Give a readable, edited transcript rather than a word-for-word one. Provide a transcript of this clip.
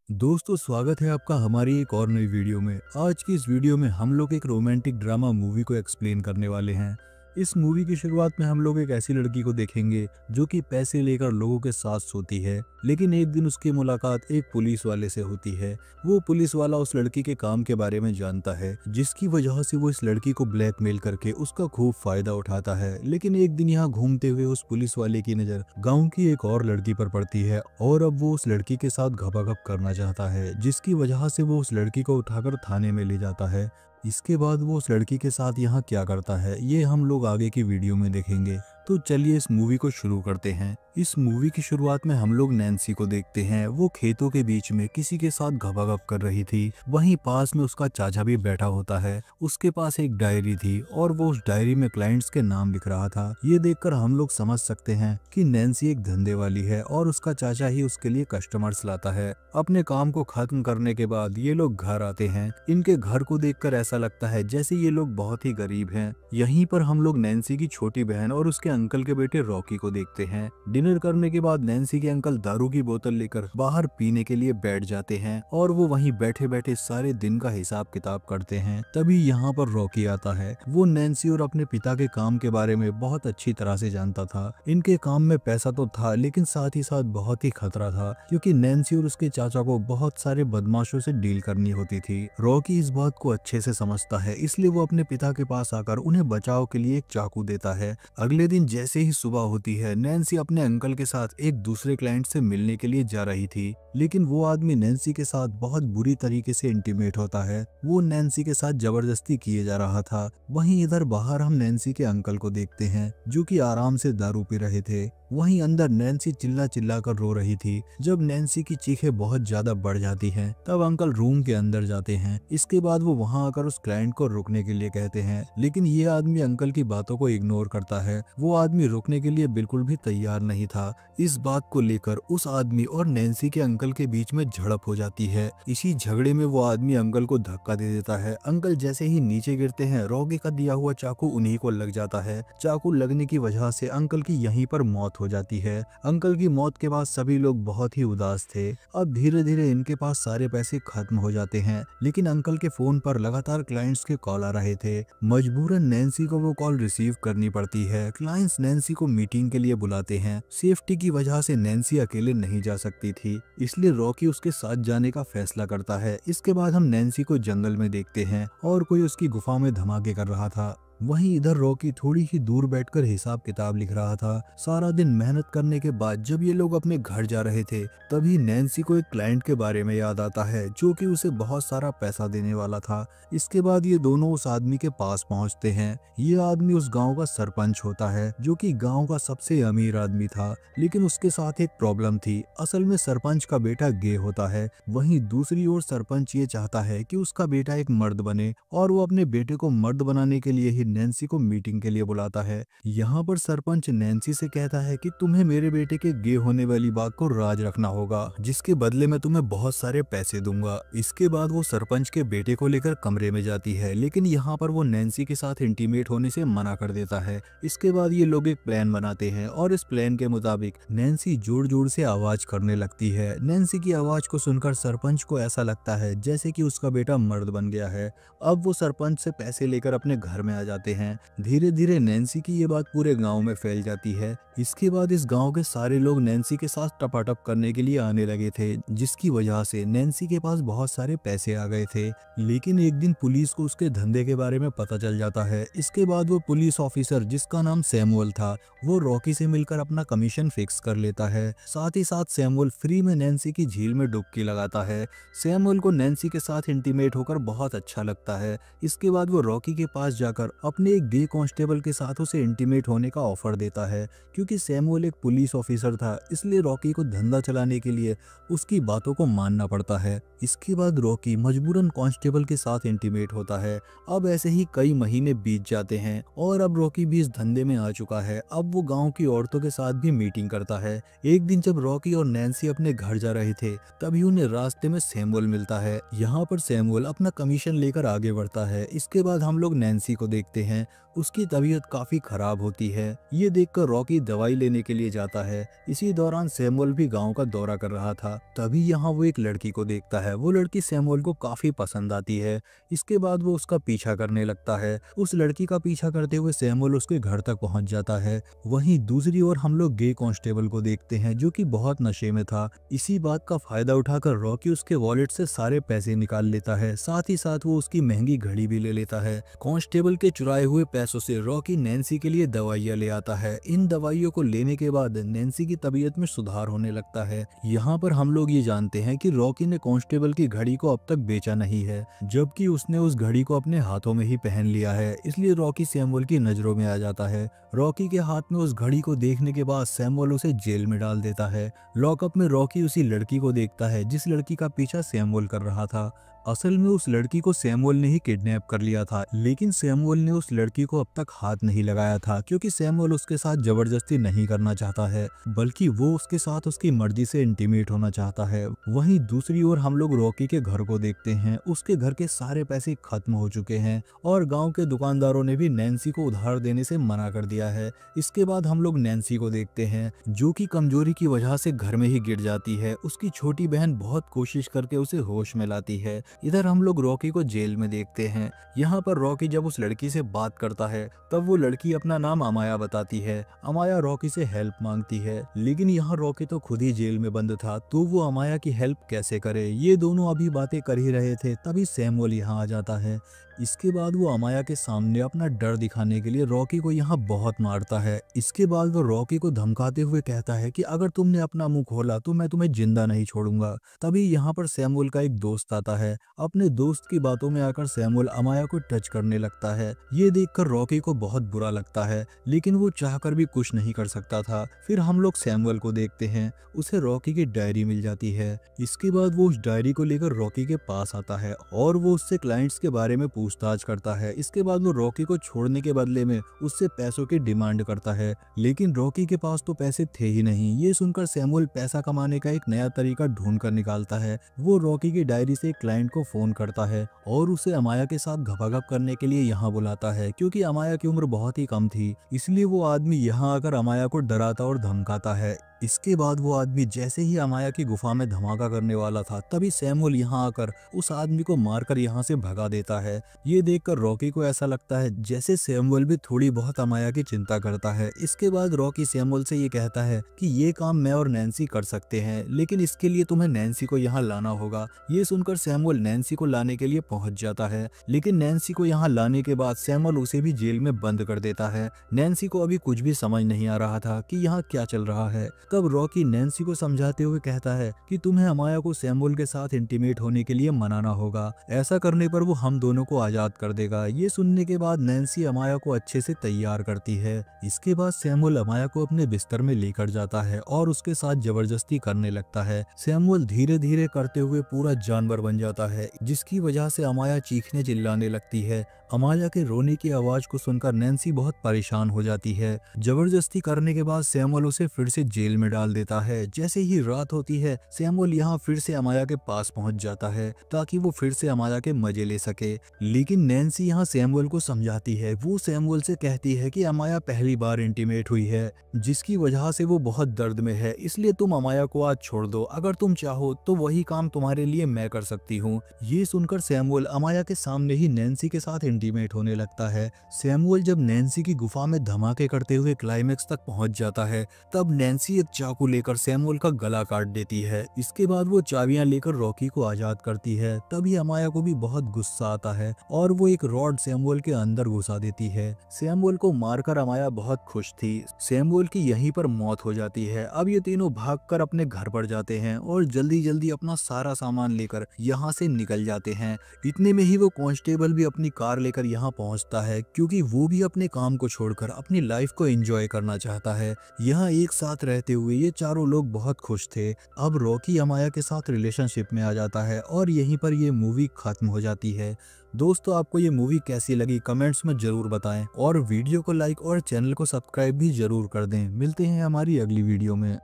दोस्तों, स्वागत है आपका हमारी एक और नई वीडियो में। आज की इस वीडियो में हम लोग एक रोमांटिक ड्रामा मूवी को एक्सप्लेन करने वाले हैं। इस मूवी की शुरुआत में हम लोग एक ऐसी लड़की को देखेंगे जो कि पैसे लेकर लोगों के साथ सोती है, लेकिन एक दिन उसकी मुलाकात एक पुलिस वाले से होती है। वो पुलिस वाला उस लड़की के काम के बारे में जानता है, जिसकी वजह से वो इस लड़की को ब्लैकमेल करके उसका खूब फायदा उठाता है। लेकिन एक दिन यहाँ घूमते हुए उस पुलिस वाले की नज़र गाँव की एक और लड़की पर पड़ती है और अब वो उस लड़की के साथ घपाघप करना चाहता है, जिसकी वजह से वो उस लड़की को उठाकर थाने में ले जाता है। इसके बाद वो उस लड़की के साथ यहाँ क्या करता है, ये हम लोग आगे की वीडियो में देखेंगे। तो चलिए इस मूवी को शुरू करते हैं। इस मूवी की शुरुआत में हम लोग नैन्सी को देखते हैं। वो खेतों के बीच में किसी के साथ घपाघप कर रही थी। वहीं पास में उसका चाचा भी बैठा होता है। उसके पास एक डायरी थी और वो उस डायरी में क्लाइंट्स के नाम लिख रहा था। ये देखकर हम लोग समझ सकते हैं कि नैन्सी एक धंधे वाली है और उसका चाचा ही उसके लिए कस्टमर्स लाता है। अपने काम को खत्म करने के बाद ये लोग घर आते हैं। इनके घर को देखकर ऐसा लगता है जैसे ये लोग बहुत ही गरीब हैं। यहीं पर हम लोग नैन्सी की छोटी बहन और उसके अंकल के बेटे रॉकी को देखते हैं। डिनर करने के बाद नैन्सी के अंकल दारू की बोतल लेकर बाहर पीने के लिए बैठ जाते हैं और वो वहीं बैठे बैठे सारे दिन का हिसाब किताब करते हैं। तभी यहाँ पर रॉकी आता है। वो नैन्सी और अपने पिता के काम के बारे में बहुत अच्छी तरह से जानता था। इनके काम में पैसा तो था, लेकिन साथ ही साथ बहुत ही खतरा था, क्योंकि नैन्सी और उसके चाचा को बहुत सारे बदमाशों से डील करनी होती थी। रॉकी इस बात को अच्छे से समझता है, इसलिए वो अपने पिता के पास आकर उन्हें बचाव के लिए एक चाकू देता है। अगले दिन जैसे ही सुबह होती है, नैन्सी अपने अंकल के साथ एक दूसरे क्लाइंट से मिलने के लिए जा रही थी, लेकिन वो आदमी नैन्सी के साथ बहुत बुरी तरीके से इंटीमेट होता है। वो नैन्सी के साथ जबरदस्ती किए जा रहा था। वहीं इधर बाहर हम नैन्सी के अंकल को देखते हैं, जो कि आराम से दारू पी रहे थे। वहीं अंदर नैन्सी चिल्ला चिल्ला कर रो रही थी। जब नैन्सी की चीखें बहुत ज्यादा बढ़ जाती हैं, तब अंकल रूम के अंदर जाते हैं। इसके बाद वो वहां आकर उस क्लाइंट को रुकने के लिए कहते हैं, लेकिन ये आदमी अंकल की बातों को इग्नोर करता है। वो आदमी रुकने के लिए बिल्कुल भी तैयार नहीं था। इस बात को लेकर उस आदमी और नैन्सी के अंकल के बीच में झड़प हो जाती है। इसी झगड़े में वो आदमी अंकल को धक्का दे देता है। अंकल जैसे ही नीचे गिरते हैं, रॉकी का दिया हुआ चाकू उन्हीं को लग जाता है। चाकू लगने की वजह से अंकल की यहीं पर मौत हो जाती है। अंकल की मौत के बाद सभी लोग बहुत ही उदास थे। अब धीरे धीरे इनके पास सारे पैसे खत्म हो जाते हैं, लेकिन अंकल के फोन पर लगातार क्लाइंट्स के कॉल आ रहे थे। मजबूरन नैन्सी को वो कॉल रिसीव करनी पड़ती है। क्लाइंट्स नैन्सी को मीटिंग के लिए बुलाते हैं। सेफ्टी की वजह से नैन्सी अकेले नहीं जा सकती थी, इसलिए रॉकी उसके साथ जाने का फैसला करता है। इसके बाद हम नैन्सी को जंगल में देखते हैं और कोई उसकी गुफा में धमाके कर रहा था। वहीं इधर रॉकी थोड़ी ही दूर बैठकर हिसाब किताब लिख रहा था। सारा दिन मेहनत करने के बाद जब ये लोग अपने घर जा रहे थे, तभी नैन्सी को एक क्लाइंट के बारे में याद आता है, जो कि उसे बहुत सारा पैसा देने वाला था। इसके बाद ये दोनों उस आदमी के पास पहुंचते हैं। ये आदमी उस गांव का सरपंच होता है, जो कि गांव का सबसे अमीर आदमी था, लेकिन उसके साथ एक प्रॉब्लम थी। असल में सरपंच का बेटा गे होता है। वहीं दूसरी ओर सरपंच ये चाहता है कि उसका बेटा एक मर्द बने, और वो अपने बेटे को मर्द बनाने के लिए ही नैन्सी को मीटिंग के लिए बुलाता है। यहाँ पर सरपंच नैन्सी से कहता है कि तुम्हें मेरे बेटे के गे होने वाली बात को राज रखना होगा, जिसके बदले में तुम्हें बहुत सारे पैसे दूंगा। इसके बाद वो सरपंच के बेटे को लेकर कमरे में जाती है, लेकिन यहाँ पर वो नैन्सी के साथ इंटीमेट होने से मना कर देता है। इसके बाद ये लोग एक प्लान बनाते हैं और इस प्लान के मुताबिक नैन्सी जोर जोर से आवाज करने लगती है। नैन्सी की आवाज को सुनकर सरपंच को ऐसा लगता है जैसे कि उसका बेटा मर्द बन गया है। अब वो सरपंच से पैसे लेकर अपने घर में आ जाते हैं। धीरे धीरे नैन्सी की ये बात पूरे गांव में फैल जाती है। इसके बाद इस गांव के सारे लोग नैन्सी के साथ टपाटप करने के लिए आने लगे थे, जिसकी वजह से नैन्सी के पास बहुत सारे पैसे आ गए थे। लेकिन एक दिन पुलिस को उसके धंधे के बारे में पता चल जाता है। इसके बाद वो पुलिस ऑफिसर, जिसका नाम सैमुअल था, वो रॉकी से मिलकर अपना कमीशन फिक्स कर लेता है। साथ ही साथ सैमुअल फ्री में नैन्सी की झील में डुबकी लगाता है। सैमुअल को नैन्सी के साथ इंटीमेट होकर बहुत अच्छा लगता है। इसके बाद वो रॉकी के पास जाकर अपने एक गे कांस्टेबल के साथ उसे इंटीमेट होने का ऑफर देता है। क्योंकि सैमुअल एक पुलिस ऑफिसर था, इसलिए रॉकी को धंधा चलाने के लिए उसकी बातों को मानना पड़ता है। इसके बाद रॉकी मजबूरन कांस्टेबल के साथ इंटीमेट होता है। अब ऐसे ही कई महीने बीत जाते हैं और अब रॉकी भी इस धंधे में आ चुका है। अब वो गांव की औरतों के साथ भी मीटिंग करता है। एक दिन जब रॉकी और नैन्सी अपने घर जा रहे थे, तभी उन्हें रास्ते में सैमुअल मिलता है। यहाँ पर सैमुअल अपना कमीशन लेकर आगे बढ़ता है। इसके बाद हम लोग नैन्सी को देखते हैं। उसकी तबीयत काफी खराब होती है। ये देखकर रॉकी दवाई लेने के लिए जाता है। इसी दौरान सैमुअल भी गांव का दौरा कर रहा था। तभी यहाँ वो एक लड़की को देखता है। वो लड़की सैमुअल को काफी पसंद आती है। इसके बाद वो उसका पीछा करने लगता है। उस लड़की का पीछा करते हुए सैमुअल उसके घर तक पहुंच जाता है। वहीं दूसरी ओर हम लोग गे कांस्टेबल को देखते हैं जो कि बहुत नशे में था। इसी बात का फायदा उठाकर रॉकी उसके वॉलेट से सारे पैसे निकाल लेता है। साथ ही साथ वो उसकी महंगी घड़ी भी ले लेता है। कांस्टेबल के चुराए हुए पैसों से रॉकी नैन्सी के लिए दवाइयाँ ले आता है। इन दवाइयों को लेने के बाद नैन्सी की तबीयत में सुधार होने लगता है। यहाँ पर हम लोग ये जानते हैं कि रॉकी ने कांस्टेबल की घड़ी को अब तक बेचा नहीं है, जबकि उसने उस घड़ी को अपने हाथों में ही पहन लिया है। इसलिए रॉकी सैमुअल की नजरों में आ जाता है। रॉकी के हाथ में उस घड़ी को देखने के बाद सैमुअल उसे जेल में डाल देता है। लॉकअप में रॉकी उसी लड़की को देखता है जिस लड़की का पीछा सैमुअल कर रहा था। असल में उस लड़की को सैमुअल ने ही किडनैप कर लिया था, लेकिन सैमुअल ने उस लड़की को अब तक हाथ नहीं लगाया था क्योंकि सैमुअल उसके साथ जबरदस्ती नहीं करना चाहता है, बल्कि वो उसके साथ उसकी मर्जी से इंटीमेट होना चाहता है। वहीं दूसरी ओर हम लोग रॉकी के घर को देखते हैं। उसके घर के सारे पैसे खत्म हो चुके हैं और गांव के दुकानदारों ने भी नैन्सी को उधार देने से मना कर दिया है। इसके बाद हम लोग नैन्सी को देखते हैं जो कि कमजोरी की वजह से घर में ही गिर जाती है। उसकी छोटी बहन बहुत कोशिश करके उसे होश में लाती है। इधर हम लोग रॉकी को जेल में देखते हैं। यहाँ पर रॉकी जब उस लड़की से बात करता है तब वो लड़की अपना नाम अमाया बताती है। अमाया रॉकी से हेल्प मांगती है, लेकिन यहाँ रॉकी तो खुद ही जेल में बंद था, तो वो अमाया की हेल्प कैसे करे। ये दोनों अभी बातें कर ही रहे थे, तभी सैमुअल यहाँ आ जाता है। इसके बाद वो अमाया के सामने अपना डर दिखाने के लिए रॉकी को यहाँ बहुत मारता है। इसके बाद वो रॉकी को धमकाते हुए कहता है कि अगर तुमने अपना मुंह खोला तो मैं तुम्हें जिंदा नहीं छोड़ूंगा। तभी यहाँ पर सैमुअल का एक दोस्त आता है। अपने दोस्त की बातों में आकर सैमुअल अमाया को टच करने लगता है। ये देखकर रॉकी को बहुत बुरा लगता है, लेकिन वो चाहकर भी कुछ नहीं कर सकता था। फिर हम लोग सैमुअल को देखते हैं। उसे रॉकी की डायरी मिल जाती है। इसके बाद वो उस डायरी को लेकर रॉकी के पास आता है और वो उससे क्लाइंट्स के बारे में पूछताछ करता है। इसके बाद वो रॉकी को छोड़ने के बदले में उससे पैसों की डिमांड करता है, लेकिन रॉकी के पास तो पैसे थे ही नहीं। ये सुनकर सैमुअल पैसा कमाने का एक नया तरीका ढूंढ कर निकालता है। वो रॉकी की डायरी से एक क्लाइंट को फोन करता है और उसे अमाया के साथ घपाघप करने के लिए यहाँ बुलाता है। क्योंकि अमाया की उम्र बहुत ही कम थी, इसलिए वो आदमी यहाँ आकर अमाया को डराता और धमकाता है। इसके बाद वो आदमी जैसे ही अमाया की गुफा में धमाका करने वाला था, तभी सैमुअल यहाँ आकर उस आदमी को मारकर यहाँ से भगा देता है। ये देखकर रॉकी को ऐसा लगता है जैसे सैमुअल भी थोड़ी बहुत अमाया की चिंता करता है। इसके बाद रॉकी सैमुअल से ये कहता है कि ये काम मैं और नैन्सी कर सकते हैं, लेकिन इसके लिए तुम्हें नैन्सी को यहाँ लाना होगा। ये सुनकर सैमुअल नैन्सी को लाने के लिए पहुंच जाता है, लेकिन नैन्सी को यहाँ लाने के बाद सैमुअल उसे भी जेल में बंद कर देता है। नैन्सी को अभी कुछ भी समझ नहीं आ रहा था कि यहाँ क्या चल रहा है। तब रॉकी नैन्सी को समझाते हुए कहता है कि तुम्हें अमाया को सैमुअल के साथ इंटीमेट होने के लिए मनाना होगा। ऐसा करने पर वो हम दोनों को आजाद कर देगा। ये सुनने के बाद नैन्सी अमाया को अच्छे से तैयार करती है। इसके बाद सैमुअल अमाया को अपने बिस्तर में लेकर जाता है और उसके साथ जबरदस्ती करने लगता है। सैमुअल धीरे धीरे करते हुए पूरा जानवर बन जाता है, जिसकी वजह से अमाया चीखने चिल्लाने लगती है। अमाया के रोने की आवाज को सुनकर नैन्सी बहुत परेशान हो जाती है। जबरदस्ती करने के बाद सैमुअल उसे फिर से जेल में डाल देता है। जैसे ही रात होती है, सैमुअल यहाँ फिर से अमाया के पास पहुंच जाता है ताकि वो फिर से अमाया के मजे ले सके। लेकिन नैन्सी यहाँ सैमुअल को समझाती है। वो सैमुअल से कहती है कि अमाया पहली बार इंटीमेट हुई है, जिसकी वजह से वो बहुत दर्द में है, इसलिए तुम अमाया को आज छोड़ दो। अगर तुम चाहो तो वही काम तुम्हारे लिए मैं कर सकती हूँ। ये सुनकर सैमुअल अमाया के सामने ही नैन्सी के साथ इंटीमेट होने लगता है। सैमुअल जब नैन्सी की गुफा में धमाके करते हुए क्लाइमेक्स तक पहुंच जाता है, तब नैन्सी एक चाकू लेकर सैमुअल का गला काट देती है। इसके बाद वो चाबियां लेकर रॉकी को आजाद करती है। तभी अमाया को भी बहुत गुस्सा आता है और वो एक रॉड सैमुअल के अंदर घुसा देती है। सैमुअल को मारकर अमाया बहुत खुश थी। सैमुअल की यहीं पर मौत हो जाती है। अब ये तीनों भागकर अपने घर पर जाते हैं और जल्दी जल्दी अपना सारा सामान लेकर यहाँ से निकल जाते हैं। इतने में ही वो कांस्टेबल भी अपनी कार लेकर यहाँ पहुँचता है, क्योंकि वो भी अपने काम को छोड़कर अपनी लाइफ को एंजॉय करना चाहता है। यहाँ एक साथ रहते हुए ये चारों लोग बहुत खुश थे। अब रॉकी अमाया के साथ रिलेशनशिप में आ जाता है और यहीं पर ये मूवी खत्म हो जाती है। दोस्तों, आपको ये मूवी कैसी लगी कमेंट्स में जरूर बताएं और वीडियो को लाइक और चैनल को सब्सक्राइब भी जरूर कर दें। मिलते हैं हमारी अगली वीडियो में।